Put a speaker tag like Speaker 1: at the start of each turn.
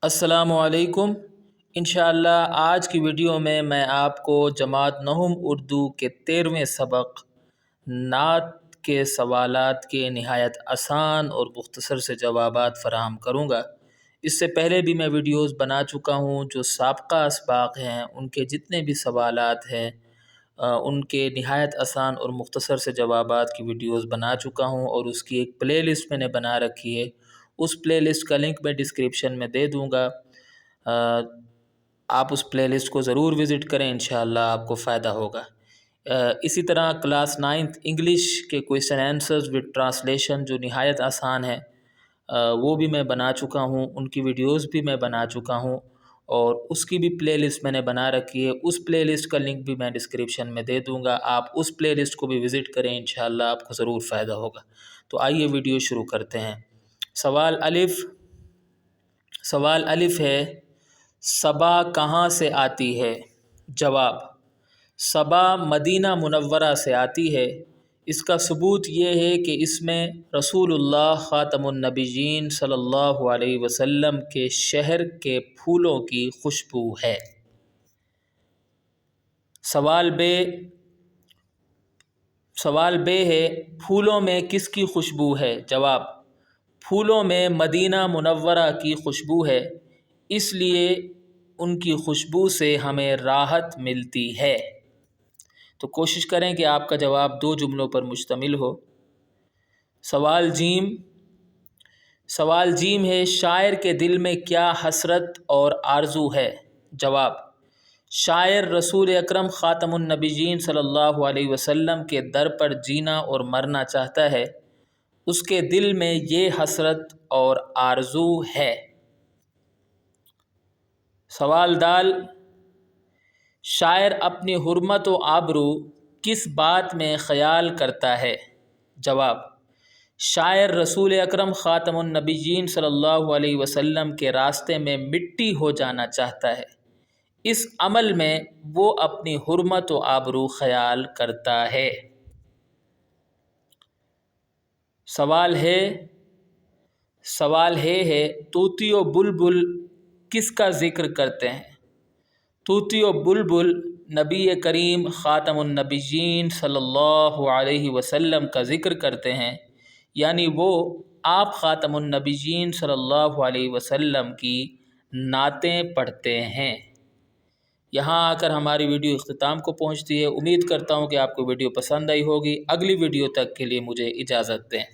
Speaker 1: السلام علیکم۔ انشاءاللہ آج کی ویڈیو میں آپ کو جماعت نہم اردو کے 13ویں سبق نعت کے سوالات کے نہایت آسان اور مختصر سے جوابات فراہم کروں گا۔ اس سے پہلے بھی میں ویڈیوز بنا چکا ہوں، جو سابقہ اسباق ہیں ان کے جتنے بھی سوالات ہیں ان کے نہایت آسان اور مختصر سے جوابات کی ویڈیوز بنا چکا ہوں، اور اس کی ایک پلے لسٹ میں نے بنا رکھی ہے۔ اس پلے لسٹ کا لنک میں ڈسکرپشن میں دے دوں گا، آپ اس پلے لسٹ کو ضرور وزٹ کریں، انشاءاللہ آپ کو فائدہ ہوگا۔ اسی طرح کلاس 9th انگلش کے کویسچن آنسرز وتھ ٹرانسلیشن جو نہایت آسان ہے وہ بھی میں بنا چکا ہوں، ان کی ویڈیوز بھی میں بنا چکا ہوں، اور اس کی بھی پلے لسٹ میں نے بنا رکھی ہے۔ اس پلے لسٹ کا لنک بھی میں ڈسکرپشن میں دے دوں گا، آپ اس پلے لسٹ کو بھی وزٹ کریں، انشاءاللہ آپ کو ضرور فائدہ ہوگا۔ تو آئیے ویڈیو شروع کرتے ہیں۔ سوال الف ہے، صبا کہاں سے آتی ہے؟ جواب: صبا مدینہ منورہ سے آتی ہے۔ اس کا ثبوت یہ ہے کہ اس میں رسول اللہ خاتم النبیین صلی اللہ علیہ وسلم کے شہر کے پھولوں کی خوشبو ہے۔ سوال بے ہے، پھولوں میں کس کی خوشبو ہے؟ جواب: پھولوں میں مدینہ منورہ کی خوشبو ہے، اس لیے ان کی خوشبو سے ہمیں راحت ملتی ہے۔ تو کوشش کریں کہ آپ کا جواب 2 جملوں پر مشتمل ہو۔ سوال جیم ہے، شاعر کے دل میں کیا حسرت اور آرزو ہے؟ جواب: شاعر رسول اکرم خاتم النبیین صلی اللہ علیہ وسلم کے در پر جینا اور مرنا چاہتا ہے، اس کے دل میں یہ حسرت اور آرزو ہے۔ سوال دال، شاعر اپنی حرمت و آبرو کس بات میں خیال کرتا ہے؟ جواب: شاعر رسول اکرم خاتم النبیین صلی اللہ علیہ وسلم کے راستے میں مٹی ہو جانا چاہتا ہے، اس عمل میں وہ اپنی حرمت و آبرو خیال کرتا ہے۔ سوال ہے، طوطی و بلبل کس کا ذکر کرتے ہیں؟ طوطی و بلبل نبی کریم خاتم النبیین صلی اللہ علیہ وسلم کا ذکر کرتے ہیں، یعنی وہ آپ خاتم النبیین صلی اللہ علیہ وسلم کی نعتیں پڑھتے ہیں۔ یہاں آ کر ہماری ویڈیو اختتام کو پہنچتی ہے۔ امید کرتا ہوں کہ آپ کو ویڈیو پسند آئی ہوگی۔ اگلی ویڈیو تک کے لیے مجھے اجازت دیں۔